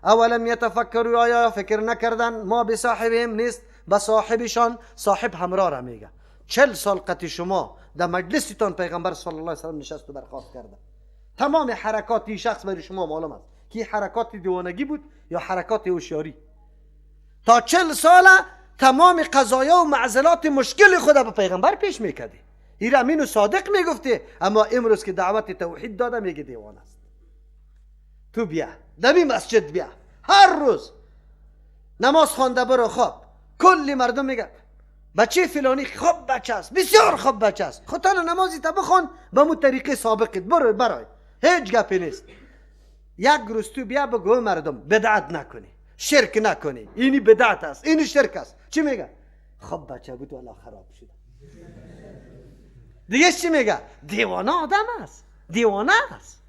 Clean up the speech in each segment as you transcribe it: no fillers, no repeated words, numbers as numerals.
اولم یتفکروا، آیا فکر نکردن ما به صاحبهم نیست، به صاحبشان. صاحب همراه را میگه. 40 سال قط شما در مجلستان پیغمبر صلی الله علیه و سلم نشست و برخاست کرده. تمام حرکات این شخص برای شما معلوم است که حرکات دیوانگی بود یا حرکات هوشیاری. تا 40 سال تمام قضایا و معضلات مشکل خود به پیغمبر پیش میکرده. این امین و صادق میگفته، اما امروز که دعوت توحید داده میگه دیوانه است. تو بیا دمی مسجد بیا، هر روز نماز خوانده برو خواب. کلی مردم میگه بچه فلانی خوب بچه است، بسیار خوب بچه است. خودت نمازی تا بخوان به مو طریقه سابقت برو برای هیچ گپی نیست. یک روز تو بیا بگو مردم بدعت نکنی، شرک نکنی، اینی بدعت است، اینی شرک است. چی میگه؟ خوب بچه بود والا خراب شد. دیگه چی میگه؟ دیوانه آدم است، دیوانه است،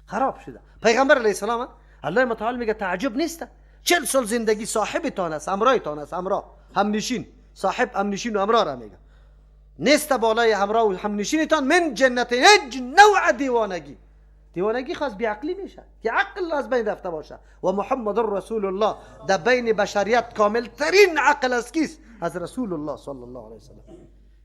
خراب شده. پیغمبر علیه السلام الله متعال میگه تعجب نیست، 40 سال زندگی صاحبتان است، همراهتان است، همراه همنشین، صاحب همنشین و همراه را میگه. نیست بالای همراه و همنشینتان من جنت، هیچ نوع دیوانگی. دیوانگی خاص بیعقلی میشه که عقل از بین رفته باشه. و محمد رسول الله در بین بشریت کامل ترین عقل است کیست؟ از رسول الله صلی الله علیه وسلم.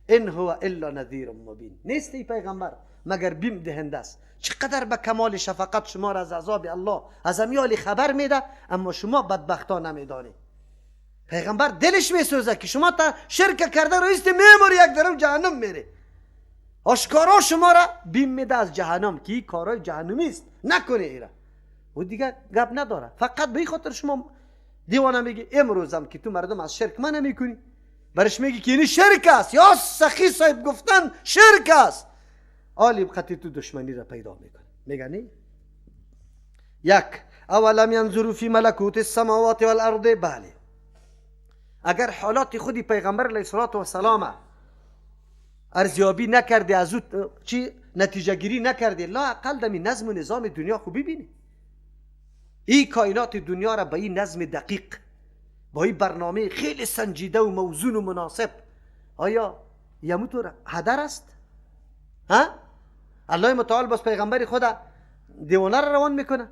ان هو الا نذیر مبین. نیست ای پیغمبر مگر بیم دهنده است. چقدر به کمال شفقت شما را از عذاب الله از امیال خبر میده، اما شما بدبختا نمیدانی. پیغمبر دلش میسوزه که شما تا شرک کرده رو است میموری یک درم جهنم میره. آشکارا شما را بیم میده از جهنم که این کارای جهنمی است، نکنه ایرا. و دیگه گپ نداره، فقط به این خاطر شما دیوانه میگی امروزم که تو مردم از شرک من نمیکنی، برش میگی که این شرک است، یا سخی صاحب گفتن شرک است، عالی بخاطر تو دشمنی را پیدا میکنه. میگه نه. یک، اولم ینظروا فی ملکوت السماوات والارض. بله، اگر حالات خودی پیغمبر علیه السلام ارزیابی نکرده، از او چی نتیجه گیری نکرده، لا اقل دمی نظم و نظام دنیا خوب ببینی. این کائنات دنیا را با این نظم دقیق، با این برنامه خیلی سنجیده و موزون و مناسب، آیا یموتو هدر است؟ ها؟ الله متعال بس پیغمبر خدا دیوانه را روان میکنه.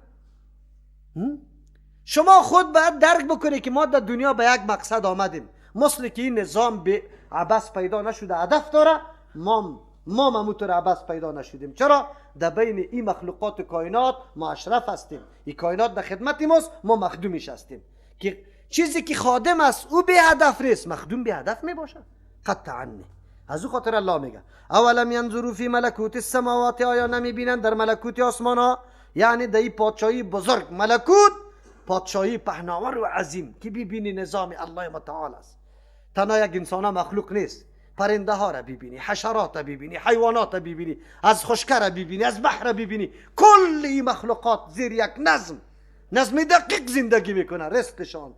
شما خود باید درک بکنی که ما در دنیا به یک مقصد آمدیم. مثل که این نظام به عبث پیدا نشده هدف داره، ما همونطور عبث پیدا نشدیم. چرا؟ در بین این مخلوقات و کائنات ما اشرف هستیم. این کائنات در خدمت ماست، ما مخدومش هستیم. که چیزی که خادم است او به هدف نیست، مخدوم به هدف می باشه. قطعا نه. از او خاطر الله میگه اولم ینظروا فی ملکوت السماوات. آیا نمی بینند در ملکوت آسمان ها، یعنی در این پادشاهی بزرگ، ملکوت پادشاهی پهناور و عظیم که ببینی نظام الله متعال است. تنها یک انسان مخلوق نیست، پرنده ها را ببینی، حشرات را ببینی، حیوانات را ببینی، از خشکه را ببینی، از بحر را ببینی، کل این مخلوقات زیر یک نظم دقیق زندگی میکنه. رزقشان،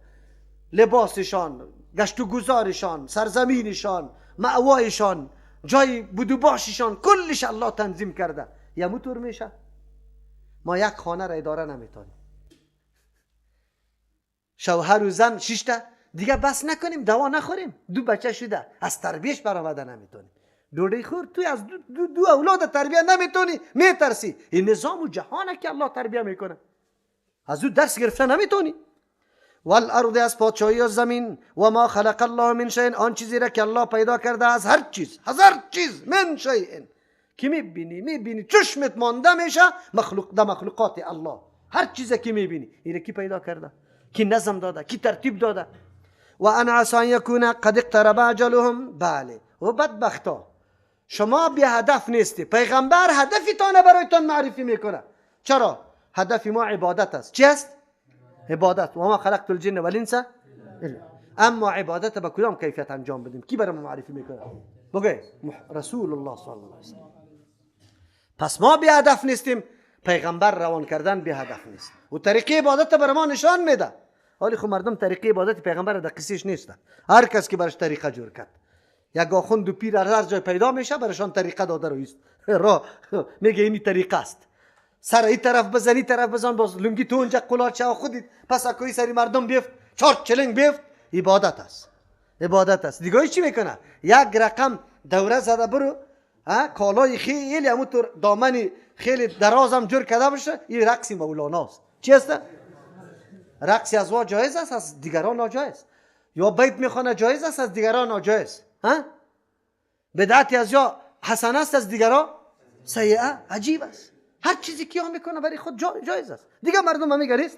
لباسشان، گشت و گذارشان، سرزمینشان، مأوایشان، جای بدوباششان، کلش الله تنظیم کرده. یموتور میشه. ما یک خانه را اداره نمیتونیم، شوهر و زن 6 تا دیگه بس نکنیم، دوا نخوریم، 2 بچه شده، از تربیهش برآمده نمیتونی. ډوډۍ خور توی از دو اولاد تربیه نمیتونی، میترسی. این نظام و جهانه که الله تربیه میکنه، از او درس گرفته نمیتونی. والارض، از پادشاهی و زمین، و ما خلق الله من شیء، آن چیزی را که الله پیدا کرده از هر چیز، من شیء که میبینی چشمت مانده میشه مخلوقات الله. هر چیزی که میبینی این کی پیدا کرده، کی نظم داده، کی ترتیب داده. و ان عسى ان يكون قد اقترب اجلهم. بله، و بدبختا شما بی هدف نیستی. پیغمبر هدفتان برایتان معرفی میکنه. چرا؟ هدف ما عبادت است. چی است؟ عبادت. و ما خلقت الجن والانس اما عبادت به کدام کیفیت انجام بدیم کی برای ما معرفی میکنه؟ بگه رسول الله صلی الله علیه وسلم. پس ما بی هدف نیستیم، پیغمبر روان کردن بی هدف نیست و طریقه عبادت برای ما نشان میده. ولی خب مردم طریقه عبادت پیغمبر در قصیش نیست. هر کس که برش طریقه جور کرد، یک آخوند و پیر هر جای پیدا میشه برشان طریقه داده رویست را میگه اینی طریقه است. سر این طرف بزن، این طرف بزن، باز لنگی تو اونجا قلات شو خودت پس اکوی سری مردم بیفت 4 چلنگ بیفت. عبادت است، عبادت است. دیگه چی میکنه؟ یک رقم دوره زده برو، کالای خیلی همونطور دامنی خیلی درازم جور کرده باشه، این رقص مولاناست. چی است؟ رقص ازواج جایز است، از دیگران ناجایز. یا بیت میخونه جایز است، از دیگران ناجایز. ها؟ بدعت از یا حسن است، از دیگران سیئه. عجیب است. هر چیزی که میکنه برای خود جایز است، دیگه مردم میگریست.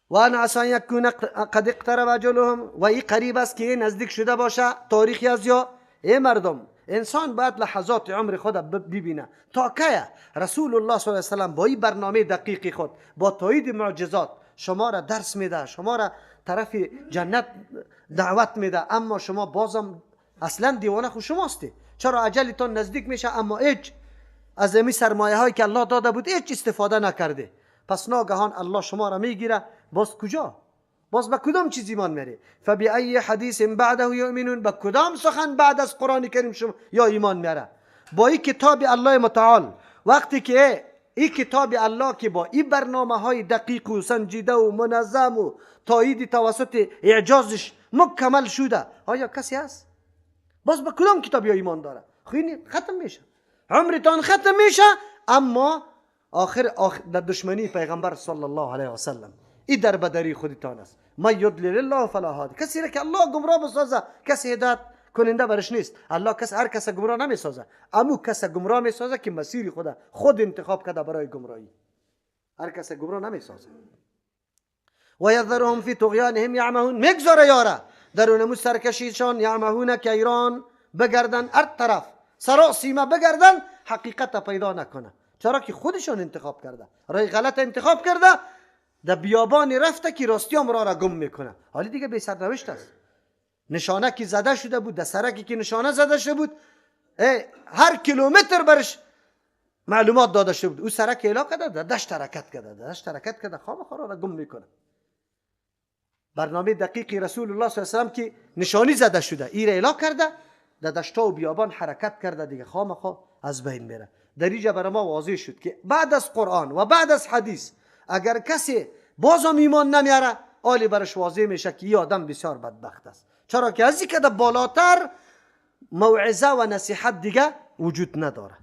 و ان عسى يكون قد اقترب اجلهم، و این قریب است که نزدیک شده باشه تاریخی از یا. ای مردم، انسان باید لحظات عمر خود ببینه تا که رسول الله صلی الله علیه و سلم با این برنامه دقیق خود، با تایید معجزات شما را درس میده، شما را طرف جنت دعوت میده، اما شما بازم اصلا دیوانه خود شماستی. چرا اجلتان نزدیک میشه اما هیچ از این سرمایه هایی که الله داده بود هیچ استفاده نکرده؟ پس ناگهان الله شما را میگیره، باز کجا؟ باز به کدام چیز ایمان میاره؟ فبأي حدیث بعده یؤمنون، به کدام سخن بعد از قرآن کریم شما یا ایمان میاره؟ با این کتاب الله متعال، وقتی که این کتاب الله که با این برنامه های دقیق و سنجیده و منظم و تایید توسط اعجازش مکمل شده، آیا کسی هست؟ باز به کدام کتاب یا ایمان داره؟ خیلی ختم میشه، عمرتان ختم میشه، اما آخر در دشمنی پیغمبر صلی الله علیه و سلم. این در بدری خودتان است. ما یضلل الله فلا هادی، کسی را که الله گمراه بسازه کسی هدایت کننده برش نیست. الله هر کس گمراه نمیسازه، اما کس گمراه میسازه که مسیر خود انتخاب کرده برای گمراهی. هر کس گمراه نمیسازه. و یذرهم فی طغیانهم یعمهون، میگذاره یاره درون سرکشیشان، یعمهون که ایران بگردن، هر طرف سراسیمه بگردن، حقیقت پیدا نکنه. چرا که خودشان انتخاب کرده، راه غلط انتخاب کرده، در بیابان رفته که راستی هم را گم میکنه. حالی دیگه بی سرنوشت است. نشانه که زده شده بود، در سرکی که نشانه زده شده بود، هر کیلومتر برش معلومات داده شده بود، او سرک اعلا کرده، در دشت حرکت کرده، خامخا را گم میکنه. برنامه دقیقی رسول الله صلی الله علیه و سلم که نشانی زده شده، این را اعلا کرده، در دشتا و بیابان حرکت کرده، دیگه خامخا از بین میره. در اینجا برای ما واضح شد که بعد از قرآن و بعد از حدیث اگر کسی بازم ایمان نمیاره، آلی برش واضح میشه که این آدم بسیار بدبخت است. چرا که از اینکه بالاتر موعظه و نصیحت دیگه وجود نداره.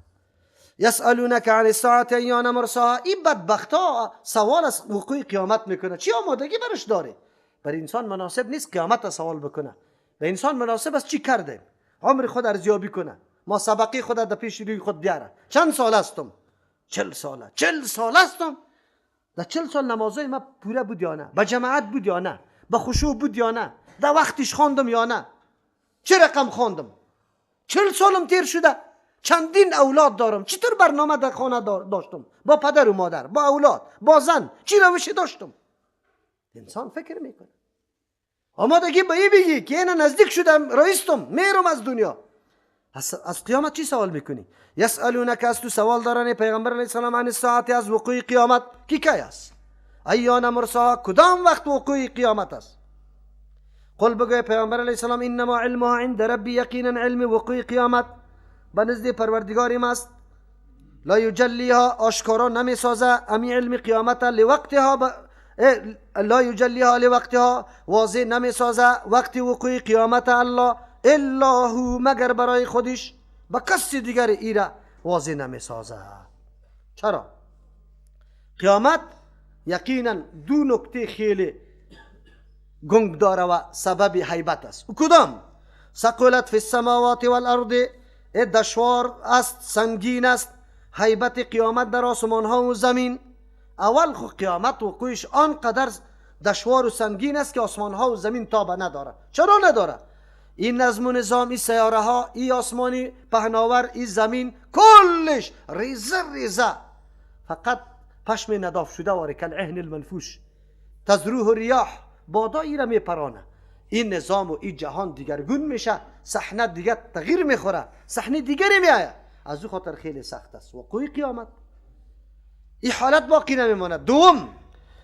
یسألونک عن الساعة ایان مرساها، این بدبختا سوال از وقوع قیامت میکنه. چی آمادگی برش داره؟ برای انسان مناسب نیست قیامت سوال بکنه. به انسان مناسب است چی کرده، عمر خود ارزیابی کنه، ما سبقی خود در پیش روی خود بیاره. چند سال هستم؟ 40 ساله. 40 سال هستم. در 40 سال نمازای ما پوره بود یا نه؟ به جماعت بود یا نه؟ به خشوع بود یا نه؟ در وقتش خواندم یا نه؟ چه رقم خواندم؟ 40 سالم تیر شده، چندین اولاد دارم، چطور برنامه در خانه داشتم، با پدر و مادر، با اولاد، با زن، چی روشی داشتم؟ انسان فکر میکنه. آمادگی به این بگی که اینا نزدیک شدم، رئیستم، میرم از دنیا. از قیامت چی سوال میکنی؟ یسألونک، از تو سوال دارن پیغمبر علیه السلام عن الساعه، از وقوع قیامت کی است؟ ایان مرساها، کدام وقت وقوع قیامت است؟ قل بگوی پیغمبر علیه السلام انما علمها عند ربی، یقینا علم وقوع قیامت به نزد پروردگارم است. لا یجلیها، آشکارا نمیسازه امی علم قیامت لوقتها، لا یجلیها لوقتها، واضح نمیسازه وقت وقوع قیامت الله، الا هو، مگر برای خودش، با کسی دیگر ایره واضح نمیسازه. چرا؟ قیامت یقینا دو نکته خیلی گنگ داره و سبب حیبت است. و کدام؟ ثقلت فی السماوات والارض، دشوار است، سنگین است حیبت قیامت در آسمان ها و زمین. اول خو قیامت وقوعش آنقدر دشوار و سنگین است که آسمان ها و زمین تابه نداره. چرا نداره؟ این نظم و نظام، این سیاره ها، این آسمانی پهناور، این زمین، کلش ریزه ریزه، فقط پشم نداف شده واره کل عهن المنفوش، تزروح ریاح، بادا ایره میپرانه. این نظام و این جهان دیگرگون میشه، صحنه دیگر تغییر میخوره، صحنه دیگری میآید. از او خاطر خیلی سخت است وقوع قیامت. این حالت باقی نمیماند. دوم،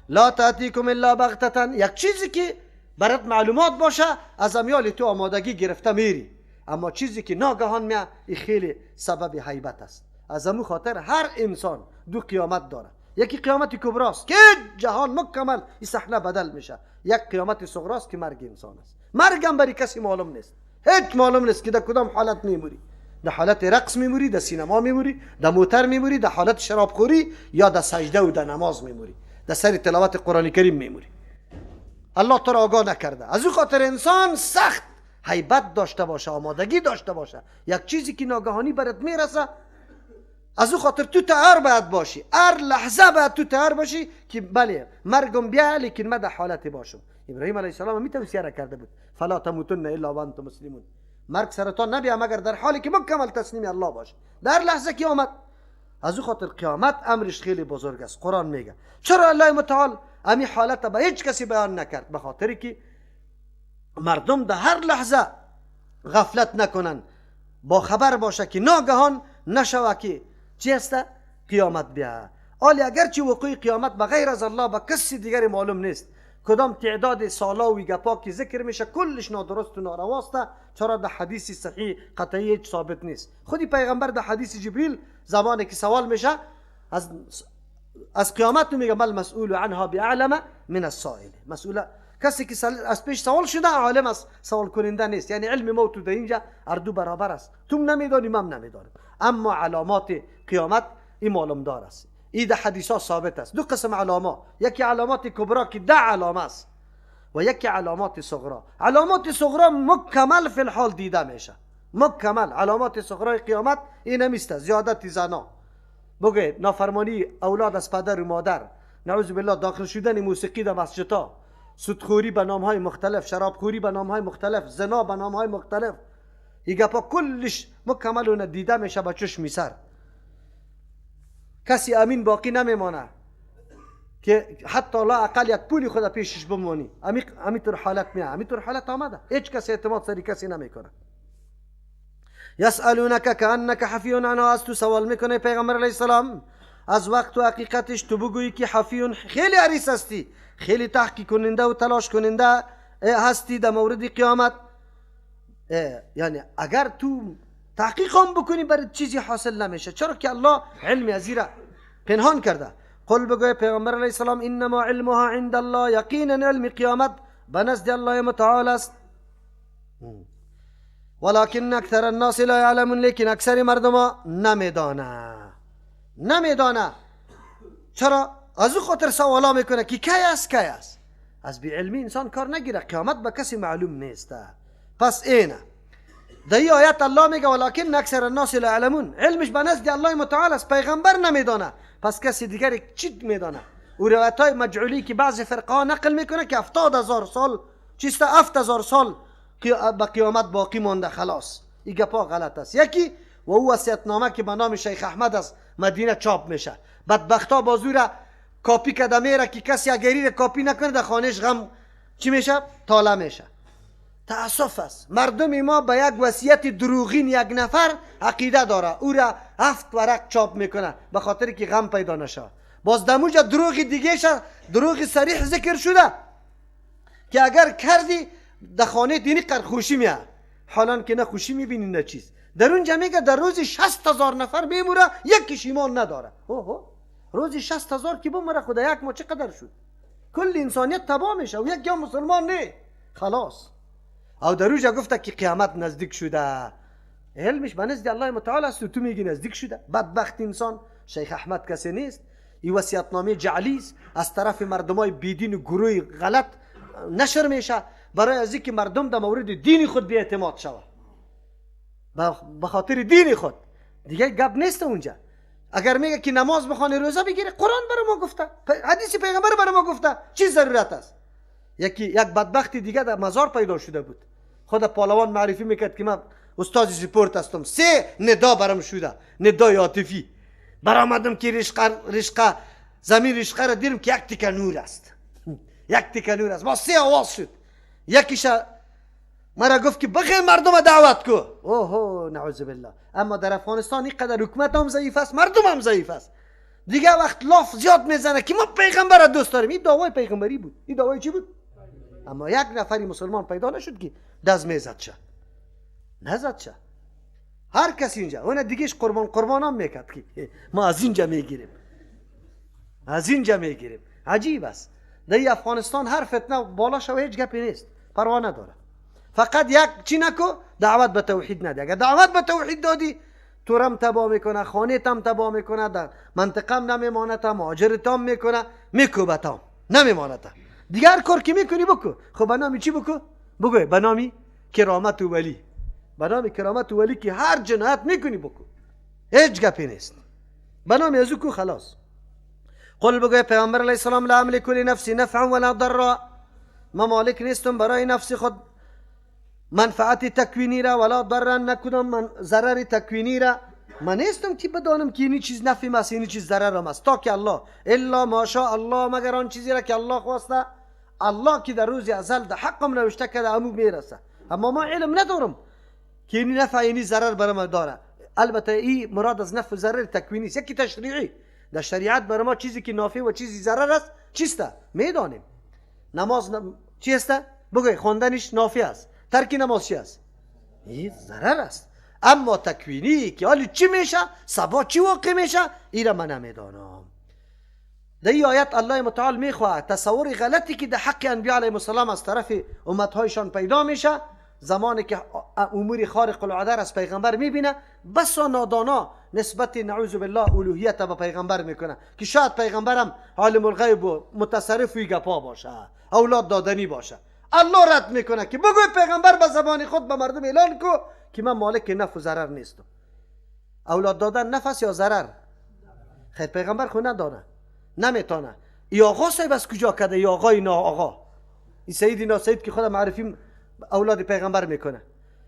لا تأتیکم الا بغتة، یک چیزی که برات معلومات باشه از امیال تو آمادگی گرفته میری، اما چیزی که ناگهان میاد این خیلی سبب حیبت است. از امو خاطر هر انسان دو قیامت داره. یکی قیامت کبراست که جهان مکمل این صحنه بدل میشه، یک قیامت صغراست که مرگ انسان است. مرگم برای کسی معلوم نیست، هیچ معلوم نیست که در کدام حالت میموری. در حالت رقص میموری، در سینما میموری، در موتر میموری، در حالت شرابخوری یا در سجده و در نماز میموری، در سر تلاوت قرآن کریم میموری. الله تو را آگاه نکرده. از او خاطر انسان سخت هیبت داشته باشه، آمادگی داشته باشه. یک چیزی که ناگهانی برات میرسه، از او خاطر تو تیار باید باشی، هر لحظه باید تو تیار باشی که بله مرگم بیا لیکن من در حالت باشم. ابراهیم علیه السلام می توصیه را کرده بود فلا تموتن الا وانتم مسلمون، مرگ سرتان نبیا مگر در حالی که مکمل تسلیم الله باش. در لحظه که آمد. از او خاطر قیامت امرش خیلی بزرگ است. قرآن میگه چرا الله متعال امی حالت به هیچ کسی بیان نکرد؟ به خاطری که مردم در هر لحظه غفلت نکنن، با خبر باشه که ناگهان نشوه که چی است؟ قیامت بیا. حالی اگرچه وقوع قیامت به غیر از الله به کسی دیگری معلوم نیست، کدام تعداد سالا و گپا که ذکر میشه کلش نادرست و نارواست، چرا در حدیث صحیح قطعی هیچ ثابت نیست. خودی پیغمبر در حدیث جبریل زمانی که سوال میشه از قیامت میگه مل مسئول عنها باعلم من السائل، مسئول کسی که از پیش سوال شده عالم از سوال کننده نیست. یعنی علم موت در اینجا اردو برابر است، توم نمیدانی من نمیدانم. اما علامات قیامت این معلوم دار است، این در حدیث ها ثابت است. دو قسم علامات، یکی علامات کبرا که 10 علامه است و یکی علامات صغرا. علامات صغرا مکمل فی الحال دیده میشه، مکمل. علامات صغرای قیامت این نمیسته، زیادت زنا، بگه نافرمانی اولاد از پدر و مادر، نعوذ بالله داخل شدن موسیقی در مسجدها، سودخوری به نامهای مختلف، شرابخوری به نامهای مختلف، زنا به نامهای مختلف، این گپا کلش مکمل و دیده میشه با چشم سر. کسی امین باقی نمیمانه که حتی لا اقل یک پولی خود پیشش بمونی. امیطور حالت میاد، امیطور حالت آمده، هیچ کسی اعتماد سری کسی نمیکنه. یسالونک کانک حفی عنها، از تو سوال میکنه پیغمبر علیه السلام از وقت و حقیقتش، تو بگویی که حفی، خیلی حریص هستی، خیلی تحقیق کننده و تلاش کننده هستی در مورد قیامت. یعنی اگر تو تحقیق هم بکنی برای چیزی حاصل نمیشه، چرا که الله علم از را پنهان کرده. قل بگوی پیغمبر علیه السلام انما علمها عند الله، یقینا علم قیامت به نزد الله متعال است. ولكن اکثر الناس لا يعلمون، لیکن اکثر مردم نمیدانه. چرا؟ از او خاطر سوالا میکنه که کی است. از بی علمی انسان کار نگیره، قیامت به کسی معلوم نیست. پس اینه در این آیت الله میگه ولكن اکثر الناس لا يعلمون، علمش به نزد الله متعال است، پیغمبر نمیدانه، پس کسی دیگری چی میدانه؟ و روایت های مجعولی که بعضی فرقه ها نقل میکنه که 70,000 سال چیسته، 7,000 سال به قیامت باقی مونده، خلاص. این گپا غلط است. یکی و او وصیت‌نامه که به نام شیخ احمد از مدینه چاپ میشه، بدبختا بازور کاپی کده میره که کسی اگری کاپی نکنه در خانهش غم چی میشه؟ تاله میشه. تأسف است مردم ما به یک وصیت دروغین یک نفر عقیده داره، او را 7 ورق چاپ میکنه به خاطر که غم پیدا نشه. باز دموجا دروغ دیگه شه، دروغ صریح ذکر شده که اگر کردی در خانه دینی قر خوشی میاد، حالا که نه خوشی میبینی نه چیز. در اونجا میگه در روزی 60,000 نفر میموره، یکیش ایمان نداره. روزی 60,000 کی بموره، خدا یک ما چقدر شد؟ کل انسانیت تباه میشه و یک مسلمان نه، خلاص. او در اونجا گفته که قیامت نزدیک شده، علمش به نزد الله متعال است و تو میگی نزدیک شده. بدبخت انسان. شیخ احمد کسی نیست، این وصیت‌نامه جعلی است، از طرف مردمای بیدین و گروه غلط نشر میشه برای از اینکه مردم در مورد دین خود بی اعتماد شود، به خاطر دین خود. دیگه گپ نیست اونجا. اگر میگه که نماز بخونه، روزه بگیره، قرآن برای ما گفته، حدیث پیغمبر برای ما گفته، چی ضرورت است؟ یک بدبخت دیگه در مزار پیدا شده بود، خود پهلوان معرفی میکرد که من استاد سپورت هستم، 3 ندا برام شده، ندای عاطفی برآمدم که رشقه زمین رشقه را دیدم که یک تکه نور است، یک تکه نور است. با 3 آواز شد. یکیش مرا گفت که بخیر مردم دعوت کو. اوه نعوذ بالله. اما در افغانستان اینقدر حکومت هم ضعیف است، مردم هم ضعیف است. دیگه وقت لاف زیاد میزنه که ما پیغمبر را دوست داریم. این دعوای پیغمبری بود. این دعوای چی بود؟ اما یک نفری مسلمان پیدا نشد که دست میزد شه، نزد شه. هر کسی اینجا اون دیگهش قربان هم میکرد که ما از اینجا میگیریم، از اینجا میگیریم. عجیب است. در افغانستان هر فتنه بالا شو هیچ گپی نیست، پروا نداره. فقط یک چی نکو، دعوت به توحید نده. اگر دعوت به توحید دادی تورم تباه میکنه، خانه تام تباه میکنه، در منطقم نمیمانه، تا مهاجر تام میکنه، میکوبه تام نمیمانه تا. دیگر کار که میکنی بکو. خب به نامی چی بکو؟ بگوی به نامی کرامت و ولی. به نامی کرامت و ولی که هر جنایت میکنی بکو، هیچ گپی نیست. به نامی ازو کو خلاص. قل بگوی پیامبر علیه السلام لا املک لنفسی نفعا ولا ضرا، ما مالک نیستم برای نفس خود منفعت تکوینی را ولا ضرر، نکدام من ضرر تکوینی را. من نیستم که بدانم که اینی چیز نفعی است اینی چیز ضرر است، تا که الله الا ماشاء الله، مگر آن چیزی را که الله خواسته. الله که در روز ازل در حقم نوشته کرده امو میرسه، اما ما علم ندارم که اینی نفع اینی ضرر برام داره. البته این مراد از نفع و ضرر تکوینی است، یکی تشریعی. در شریعت برای ما چیزی که نافع و چیزی ضرر است چیسته میدانیم. نماز چی است؟ بگوی خواندنش نافع است، ترک نماز چی است؟ این ضرر است. اما تکوینی که حالی چی میشه، سبا چی واقع میشه، این را من نمیدانم. در این آیت الله متعال میخواه تصور غلطی که در حق انبیاء علیهم السلام از طرف امتهایشان پیدا میشه، زمانی که امور خارق العاده از پیغمبر میبینه، بسا نادانا نسبت نعوذ بالله الوهیت به پیغمبر میکنه که شاید پیغمبرم عالم الغیب و متصرف و گپا باشه، اولاد دادنی باشه. الله رد میکنه که بگوی پیغمبر به زبان خود به مردم اعلان کو که من مالک نفع و ضرر نیستم. اولاد دادن نفع یا ضرر؟ خیر پیغمبر خود ندانه، نمیتونه. ای آقا صاحب از کجا کده؟ ای آقای نا آقا، ای سیدی نا سید که خود معرفی اولاد پیغمبر میکنه.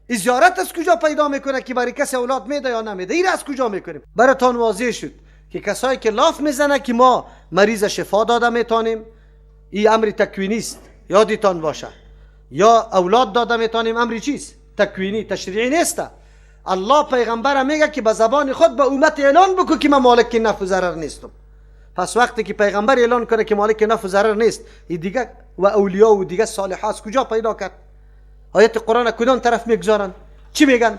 ای زیارت از کجا پیدا میکنه که برای کسی اولاد میده یا نمیده؟ این از کجا میکنیم؟ براتون واضح شد که کسایی که لاف میزنه که ما مریض شفا داده میتونیم، این امر تکوینی است، یادتان باشه. یا اولاد داده میتونیم، امری چیست؟ تکوینی، تشریعی نیست. الله پیغمبر میگه که به زبان خود به امت اعلان بکو که من مالک نفع و ضرر نیستم. پس وقتی که پیغمبر اعلان کنه که مالک نفع و ضرر نیست، این دیگه و اولیاء و دیگه صالحات کجا پیدا کرد؟ آیت قرآن کدام طرف میگذارن؟ چی میگن؟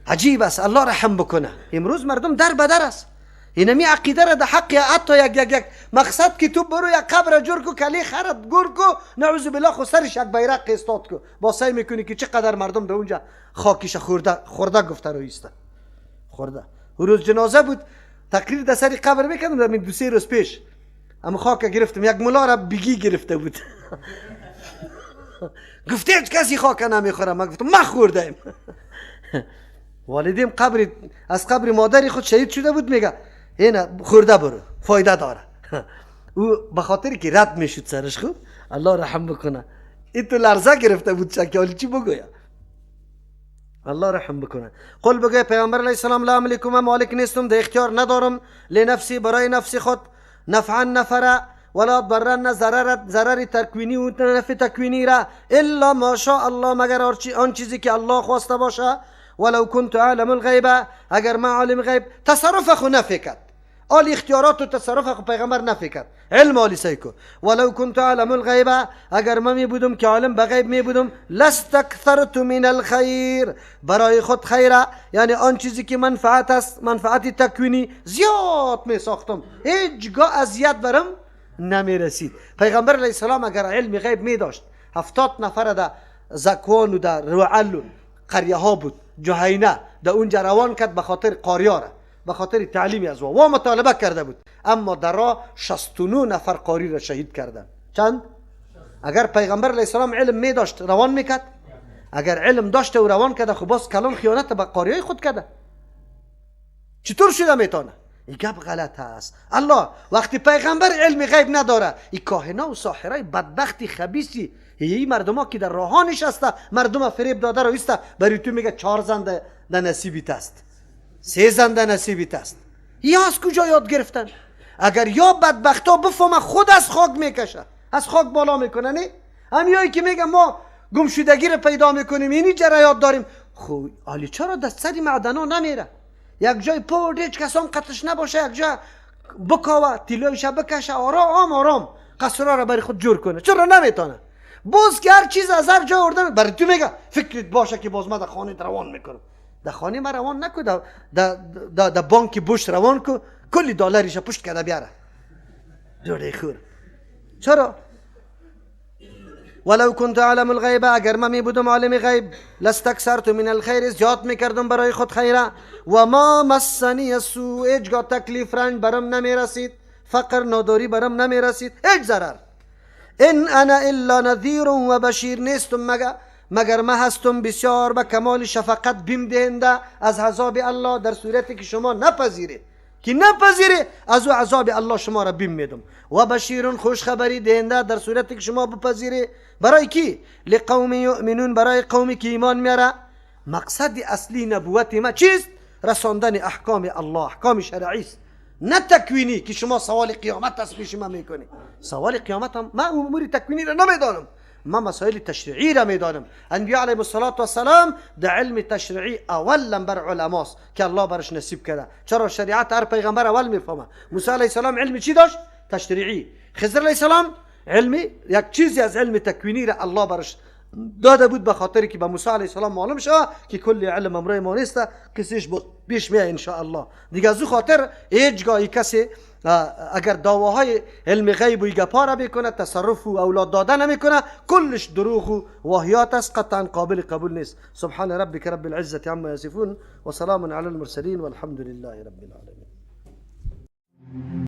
عجیب است. الله رحم بکنه. امروز مردم در بدر است. اینمی عقیده را در حق حتی یک مقصد که تو برو یک قبر جور کو، کلی خرد گور کو، نعوذ بالله خود سرش یک بیرق استاد کو، با سعی میکنی که چقدر مردم در اونجا خاکش خورده گفته رو ایسته خورده. روز جنازه بود، تقریر در سری قبر میکردم در من 2-3 روز پیش، اما خاک گرفتم، یک ملا را بگی گرفته بود. گفته هیچ کسی خاک نمیخوره. من گفتم ما خوردیم. والدیم از قبر مادری خود شهید شده بود، میگه اینا خورده برو فایده داره. او به خاطری که رد میشد سرش، خوب الله رحم بکنه، این تو لرزه گرفته بود شکل چی بگویا. الله رحم بکنه. قل بگوی پیامبر علیه السلام لا املک، من مالک نیستم، در اختیار ندارم، لنفسی برای نفس خود، نفعا نفره ولا ضررن ضرر تکوینی و نفع تکوینی را، الا ماشاء الله، مگر آن چیزی که الله خواسته باشه. ولو كنت عالم الغیب، اگر ما عالم غیب، تصرف خو نفکت، آل اختیارات و تصرف خو پیغمبر نفکت، علم آلی سیکو. ولو كنت عالم الغیب، اگر ما می بودم که عالم به غیب می بودم، لاستكثرت من الخیر، برای خود خیره، یعنی آن چیزی که منفعت است، منفعت تکوینی، زیاد می ساختم، هیچگاه اذیت برم نمی رسید. پیغمبر علیه السلام اگر علم غیب می داشت، 70 نفر در زکوان و در روعل قریه ها بود، جهینه، در اونجا روان کرد به خاطر قاریاره، به خاطر تعلیمی از و مطالبه کرده بود، اما در راه 69 نفر قاری را شهید کردن. چند؟ اگر پیغمبر علیه السلام علم می داشت روان میکرد؟ اگر علم داشت و روان کرده، خب باز کلام خیانت به قاریای خود کرده، چطور شده میتونه؟ این گپ غلط است. الله وقتی پیغمبر علم غیب نداره، این کاهنا و ساحرای بدبختی خبیثی، این مردم ها که در راه نشسته، مردم فریب داده رو ایسته، برای تو میگه 4 زن در نصیبیت است، 3 زن در نصیبیت است. یا از کجا یاد گرفتن؟ اگر یا بدبخت ها بفهمه خود از خاک میکشه، از خاک بالا میکنه. نه همیایی که میگه ما گمشدگی رو پیدا میکنیم، اینی جرایات داریم، خب علی چرا دست سری معدن ها نمیره؟ یک جای پود هیچ کسان قطش نباشه، یک جا بکاوه تیلایش بکشه، آرام آرام قصرها رو برای خود جور کنه. چرا نمیتونه؟ باز که هر چیز از هر جای آوردن برای تو میگه فکرت باشه که باز ما در خانه روان میکنم. در خانه ما روان نکو، در بانک بوش روان کو، کلی دلارش پشت کرده بیاره دوره خور. چرا؟ ولو كنت اعلم الغیب، اگر من می بودم عالم غیب، لاستکثرت من الخیر، زیاد میکردم برای خود خیره. و ما مسنی السوء، هیچگاه تکلیف رنج برم نمی رسید، فقر ناداری برم نمی رسید، هیچ ضرر. ان انا الا نذیر و بشیر، نیستم مگر من هستم بسیار به کمال شفقت بیم دهنده از عذاب الله، در صورتی که شما نپذیره، که نپذیره از او عذاب الله شما را بیم میدم. و بشیر، خوش خبری دهنده در صورتی که شما بپذیره. برای کی؟ لقوم یؤمنون، برای قومی که ایمان میاره. مقصد اصلی نبوت ما چیست؟ رساندن احکام الله، احکام شرعی است، نه تکوینی که شما سوال قیامت از پیش ما میکنی. سوال قیامت هم من امور تکوینی را نمیدانم، ما مسائل تشریعی را میدانم. انبیاء علیهم السلام در علم تشریعی اول بر علماست که الله برش نصیب کرده. چرا؟ شریعت هر پیغمبر اول میفهمه. موسی علیه السلام علم چی داشت؟ تشریعی. خضر علیه السلام علم یک چیزی از علم تکوینی را الله برش داده بود، به خاطری که به موسی علیه السلام معلوم شد که کل علم امروی ما نیست، قصهش پیش میاد ان شاء الله. دیگه از او خاطر هیچگاه کسی اگر دعواهای علم غیب و گپا را بکنه، تصرف و اولاد دادن نمیکنه، کلش دروغ و واهیات است، قطعا قابل قبول نیست. سبحان ربک رب العزة عما یصفون و سلام علی المرسلین والحمد لله رب العالمین.